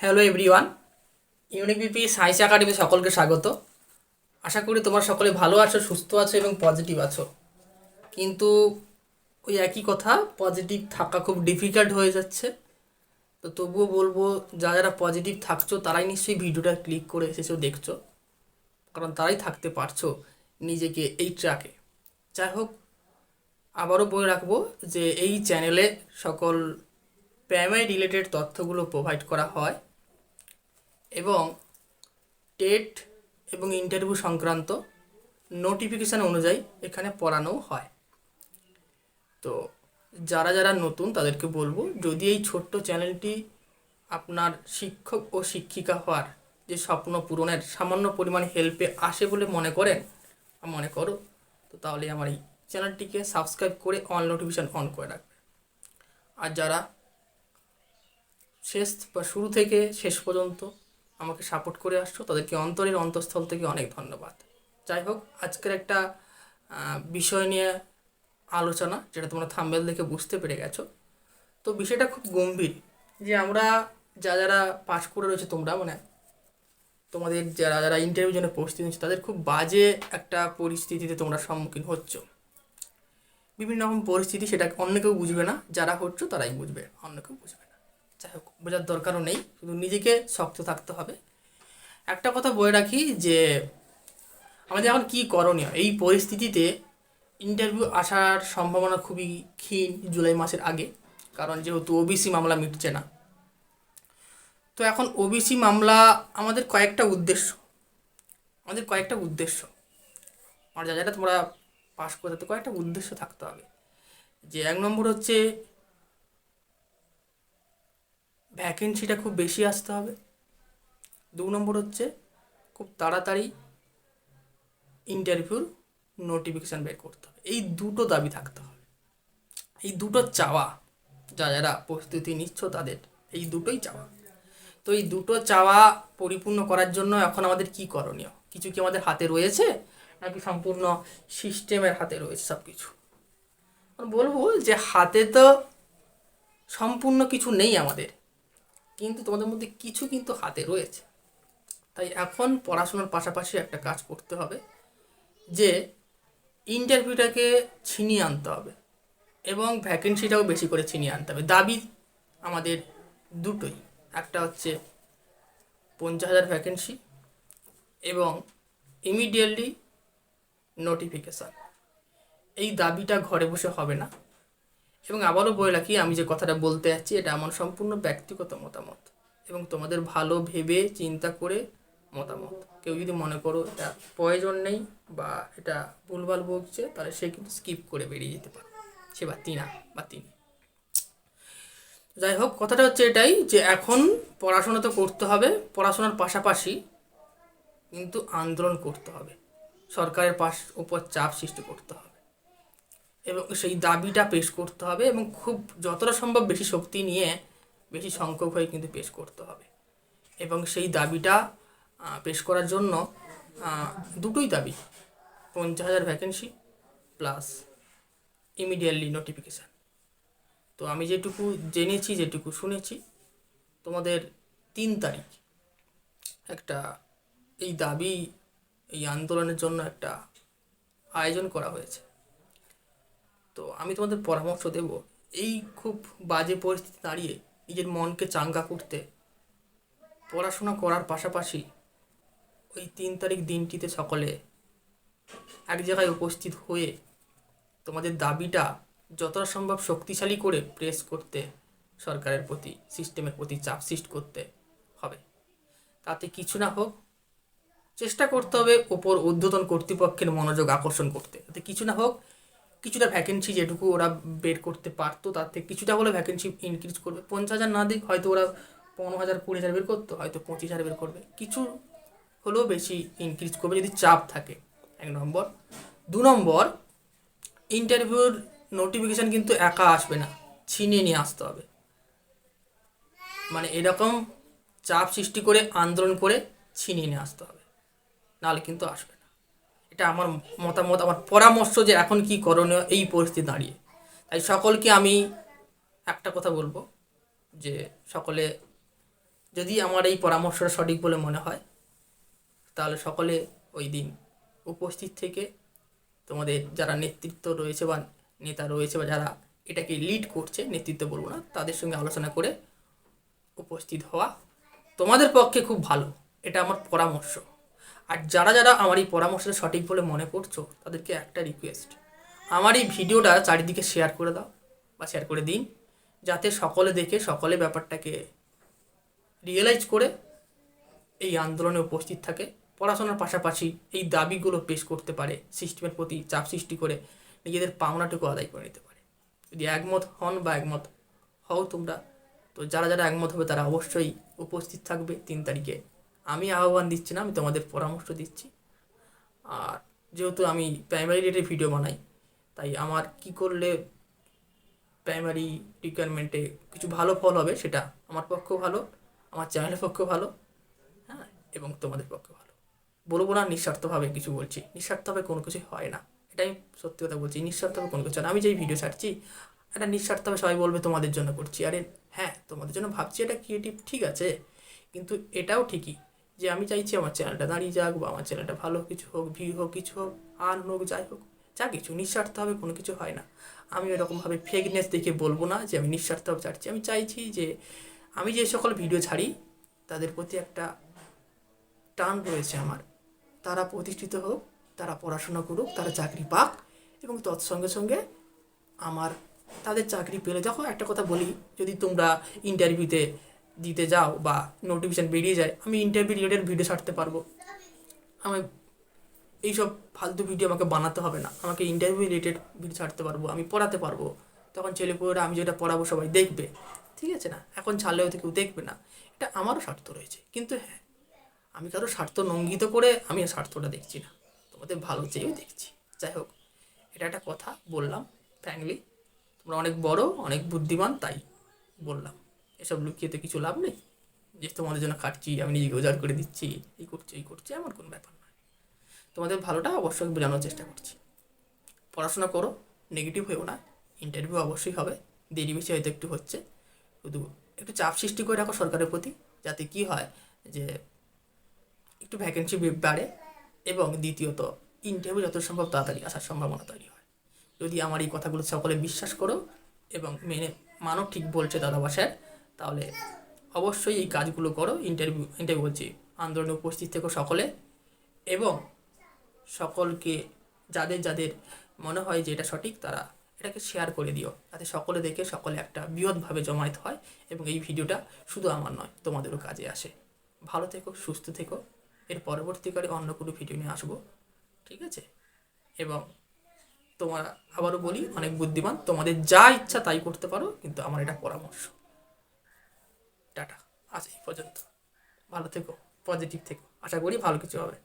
Hello everyone, unique BP science academy সকলকে স্বাগত। আশা করি তোমরা সকলে ভালো আছো, সুস্থ আছো এবং পজিটিভ আছো। কিন্তু ওই একই কথা, পজিটিভ থাকা খুব ডিফিকাল্ট হয়ে যাচ্ছে। তো তবুও বলবো, যারা যারা পজিটিভ থাকছো তারাই নিশ্চয়ই ভিডিওটা ক্লিক করে এসেছো দেখছো, কারণ তারাই থাকতে পারছো নিজেকে এই ট্র্যাকে। যাই হোক, আবারও বলে রাখবো যে এই চ্যানেলে সকল প্রাইমারি রিলেটেড তথ্যগুলো প্রোভাইড করা হয় এবং টেট এবং ইন্টারভিউ সংক্রান্ত নোটিফিকেশান অনুযায়ী এখানে পড়ানো হয়। তো যারা যারা নতুন তাদেরকে বলবো, যদি এই ছোট্ট চ্যানেলটি আপনার শিক্ষক ও শিক্ষিকা হওয়ার যে স্বপ্ন পূরণের সামান্য পরিমাণ হেল্পে আসে বলে মনে করেন বা মনে করো, তো তাহলে আমার এই চ্যানেলটিকে সাবস্ক্রাইব করে অল নোটিফিকেশান অন করে রাখবে। আর যারা শেষ বা শুরু থেকে শেষ পর্যন্ত আমাকে সাপোর্ট করে আসছো, তাদেরকে অন্তরের অন্তঃস্থল থেকে অনেক ধন্যবাদ। যাই হোক, আজকের একটা বিষয় নিয়ে আলোচনা, যেটা তোমরা থাম্বনেল দেখে বুঝতে পেরে গেছো। তো বিষয়টা খুব গম্ভীর, যে আমরা যারা পাস করে রয়েছে, তোমরা মানে তোমাদের যারা যারা ইন্টারভিউ জন্য প্রস্তুতি নিচ্ছে, তাদের খুব বাজে একটা পরিস্থিতিতে তোমরা সম্মুখীন হচ্ছ। বিভিন্ন রকম পরিস্থিতি, সেটা অন্য কেউ বুঝবে না, যারা হচ্ছ তারাই বুঝবে, অন্য কেউ বুঝবে না। যাই হোক, বোঝার দরকারও নেই, শুধু নিজেকে শক্ত থাকতে হবে। একটা কথা বলে রাখি যে আমাদের এখন কী করণীয় এই পরিস্থিতিতে। ইন্টারভিউ আসার সম্ভাবনা খুবই ক্ষীণ জুলাই মাসের আগে, কারণ যেহেতু ওবিসি মামলা মিটছে না। তো এখন ওবিসি মামলা আমাদের কয়েকটা উদ্দেশ্য, আর যারা তোমরা পাস করতে, তো কয়েকটা উদ্দেশ্য থাকতে হবে। যে এক নম্বর হচ্ছে ভ্যাকেন্সিটা খুব বেশি আসতে হবে। দু নম্বর হচ্ছে খুব তাড়াতাড়ি ইন্টারভিউর নোটিফিকেশান বের করতে হবে। এই দুটো দাবি থাকতে হবে, এই দুটো চাওয়া, যারা প্রস্তুতি নিচ্ছ তাদের এই দুটোই চাওয়া। তো এই দুটো চাওয়া পরিপূর্ণ করার জন্য এখন আমাদের কি করণীয়? কিছু কি আমাদের হাতে রয়েছে, নাকি সম্পূর্ণ সিস্টেমের হাতে রয়েছে সব কিছু? বলবো যে হাতে তো সম্পূর্ণ কিছু নেই আমাদের, কিন্তু তোমাদের মধ্যে কিছু কিন্তু হাতে রয়েছে। তাই এখন পড়াশোনার পাশাপাশি একটা কাজ করতে হবে, যে ইন্টারভিউটাকে ছিনিয়ে আনতে হবে এবং ভ্যাকেন্সিটাও বেশি করে ছিনিয়ে আনতে হবে। দাবি আমাদের দুটোই, একটা হচ্ছে 50,000 ভ্যাকেন্সি এবং ইমিডিয়েটলি নোটিফিকেশান। এই দাবিটা ঘরে বসে হবে না। এবং আবারও বলে রাখি, আমি যে কথাটা বলতে যাচ্ছি এটা আমার সম্পূর্ণ ব্যক্তিগত মতামত এবং তোমাদের ভালো ভেবে চিন্তা করে মতামত। কেউ যদি মনে করো এটা প্রয়োজন নেই বা এটা ভুলভাল বলছে, তাহলে সে কিন্তু স্কিপ করে বেরিয়ে যেতে পারে, সে বা তিনা বা তিনি। যাই হোক, কথাটা হচ্ছে এটাই, যে এখন পড়াশোনা তো করতে হবে, পড়াশোনার পাশাপাশি কিন্তু আন্দোলন করতে হবে, সরকারের উপর চাপ সৃষ্টি করতে হবে এবং সেই দাবিটা পেশ করতে হবে এবং খুব যতটা সম্ভব বেশি শক্তি নিয়ে, বেশি সংখ্যক হয়ে কিন্তু পেশ করতে হবে। এবং সেই দাবিটা পেশ করার জন্য দুটোই দাবি, 50,000 ভ্যাকেন্সি প্লাস ইমিডিয়েটলি নোটিফিকেশান। তো আমি যেটুকু জেনেছি, যেটুকু শুনেছি, তোমাদের 3 তারিখ একটা এই দাবি, এই আন্দোলনের জন্য একটা আয়োজন করা হয়েছে। তো আমি তোমাদের পরামর্শ দেব, এই খুব বাজে পরিস্থিতি দাঁড়িয়ে নিজের মনকে চাঙ্গা করতে পড়াশোনা করার পাশাপাশি ওই 3 তারিখ দিনটিতে সকলে এক জায়গায় উপস্থিত হয়ে তোমাদের দাবিটা যতটা সম্ভব শক্তিশালী করে প্রেস করতে, সরকারের প্রতি, সিস্টেমের প্রতি চাপ সৃষ্টি করতে হবে। তাতে কিছু না হোক চেষ্টা করতে হবে ওপর ঊর্ধ্বতন কর্তৃপক্ষের মনোযোগ আকর্ষণ করতে, যাতে কিছু না হোক কিছুটা ভ্যাকেন্সি যেটুকু ওরা বের করতে পারতো তার থেকে কিছুটা হলে ভ্যাকেন্সি ইনক্রিজ করবে। 50,000 না দিক, হয়তো ওরা 15,000 20,000 বের করতো, হয়তো 25,000 বের করবে, কিছু হলেও বেশি ইনক্রিজ করবে যদি চাপ থাকে, 1 নম্বর। 2 নম্বর, ইন্টারভিউর নোটিফিকেশান কিন্তু একা আসবে না, ছিনিয়ে নিয়ে আসতে হবে। মানে এরকম চাপ সৃষ্টি করে, আন্দোলন করে ছিনিয়ে নিয়ে আসতে হবে, নাহলে কিন্তু আসবে না। এটা আমার মতামত, আমার পরামর্শ যে এখন কি করণীয় এই পরিস্থিতি দাঁড়িয়ে। তাই সকলকে আমি একটা কথা বলবো, যে সকলে যদি আমার এই পরামর্শটা সঠিক বলে মনে হয় তাহলে সকলে ওই দিন উপস্থিত থেকে তোমাদের যারা নেতৃত্ব রয়েছে বা নেতা রয়েছে বা যারা এটাকে লিড করছে, নেতৃত্ব বলবো না, তাদের সঙ্গে আলোচনা করে উপস্থিত হওয়া তোমাদের পক্ষে খুব ভালো। এটা আমার পরামর্শ। আর যারা যারা আমার এই পরামর্শটা সঠিক বলে মনে করছো তাদেরকে একটা রিকোয়েস্ট, আমার এই ভিডিওটা চারিদিকে শেয়ার করে দাও বা শেয়ার করে দিন, যাতে সকলে দেখে সকলে ব্যাপারটাকে রিয়েলাইজ করে এই আন্দোলনে উপস্থিত থাকে, পড়াশোনার পাশাপাশি এই দাবিগুলো পেশ করতে পারে, সিস্টেমের প্রতি চাপ সৃষ্টি করে নিজেদের পাওনাটুকু আদায় করে নিতে পারে। যদি একমত হন বা একমত হও তোমরা, তো যারা যারা একমত হবে তারা অবশ্যই উপস্থিত থাকবে 3 তারিখে। আমি আহ্বান দিচ্ছি না, আমি তোমাদের পরামর্শ দিচ্ছি। আর যেহেতু আমি প্রাইমারি রেটের ভিডিও বানাই, তাই আমার কি করলে প্রাইমারি রিকোয়ারমেন্টে কিছু ভালো ফল হবে সেটা আমার পক্ষেও ভালো, আমার চ্যানেলের পক্ষেও ভালো, হ্যাঁ, এবং তোমাদের পক্ষে ভালো। বলবো না নিঃস্বার্থভাবে কিছু বলছি, নিঃস্বার্থভাবে কোনো কিছু হয় না, এটা আমি সত্যি কথা বলছি। নিঃস্বার্থভাবে কোনো কিছু হয় না। আমি যেই ভিডিও ছাড়ছি এটা নিঃস্বার্থভাবে সবাই বলবে তোমাদের জন্য করছি, আরে হ্যাঁ তোমাদের জন্য ভাবছি, এটা ক্রিয়েটিভ ঠিক আছে, কিন্তু এটাও ঠিকই যে আমি চাইছি আমার চ্যানেলটা দাঁড়িয়ে যাক বা আমার চ্যানেলটা ভালো কিছু হোক, ভিউ হোক, কিছু হোক, আর্ন হোক, যাই হোক, যা কিছু নিঃস্বার্থভাবে কোনো কিছু হয় না। আমি এরকমভাবে ফেকনেস দেখে বলবো না যে আমি নিঃস্বার্থভাবে ছাড়ছি। আমি চাইছি যে আমি যে সকল ভিডিও ছাড়ি তাদের প্রতি একটা টান রয়েছে আমার, তারা প্রতিষ্ঠিত হোক, তারা পড়াশোনা করুক, তারা চাকরি পাক, এবং তৎসঙ্গে সঙ্গে আমার তাদের চাকরি পেলে, যখন একটা কথা বলি, যদি তোমরা ইন্টারভিউতে দিতে যাও বা নোটিফিকেশান বেরিয়ে যায়, আমি ইন্টারভিউ রিলেটেড ভিডিও ছাড়তে পারবো। আমি এইসব ফালতু ভিডিও আমাকে বানাতে হবে না, আমাকে ইন্টারভিউ রিলেটেড ভিডিও ছাড়তে পারবো, আমি পড়াতে পারবো। তখন ছেলেপুলেরা আমি যেটা পড়াবো সবাই দেখবে, ঠিক আছে না? এখন ছাড়লেও তো কেউ দেখবে না, এটা আমারও স্বার্থ রয়েছে। কিন্তু হ্যাঁ, আমি কারো স্বার্থ নঙ্গিত করে আমি স্বার্থটা দেখছি না, তোমাদের ভালো চেয়েও দেখছি। যাই হোক, এটা একটা কথা বললাম ফ্র্যাঙ্কলি, তোমরা অনেক বড়, অনেক বুদ্ধিমান, তাই বললাম। এসব লুকিয়ে তো কিছু লাভ নেই যে তোমাদের জন্য খাটছি, আমি নিজেকে উজাড় করে দিচ্ছি, এই করছি, এমন কোনো ব্যাপার নয়। তোমাদের ভালোটা অবশ্যই বোঝানোর চেষ্টা করছি। পড়াশোনা করো, নেগেটিভ হয়েও না, ইন্টারভিউ অবশ্যই হবে, দেরি বেশি হয়তো একটু হচ্ছে, শুধু একটু চাপ সৃষ্টি করে রাখো সরকারের প্রতি, যাতে কি হয় যে একটু ভ্যাকেন্সি বাড়ে, এবং দ্বিতীয়ত ইন্টারভিউ যত সম্ভব তাড়াতাড়ি আসার সম্ভাবনা তৈরি হয়। যদি আমার এই কথাগুলো সকলে বিশ্বাস করো এবং মেনে মানো ঠিক বলছে দাদা বাসায়, তাহলে অবশ্যই এই কাজগুলো করো। ইন্টারভিউ বলছি, আন্দোলনে উপস্থিত থেকো সকলে, এবং সকলকে যাদের যাদের মনে হয় যে এটা সঠিক তারা এটাকে শেয়ার করে দিও, যাতে সকলে দেখে সকলে একটা বৃহৎভাবে জমায়েত হয়, এবং এই ভিডিওটা শুধু আমার নয় তোমাদেরও কাজে আসে। ভালো থেকো, সুস্থ থেকো। এর পরবর্তীকালে অন্য কোনো ভিডিও নিয়ে আসবো, ঠিক আছে? এবং তোমরা, আবারও বলি, অনেক বুদ্ধিমান, তোমাদের যা ইচ্ছা তাই করতে পারো, কিন্তু আমার এটা পরামর্শ। টাটা, আজ এই পর্যন্ত। ভালো থেকো, পজিটিভ থেকো, আশা করি ভালো কিছু হবে।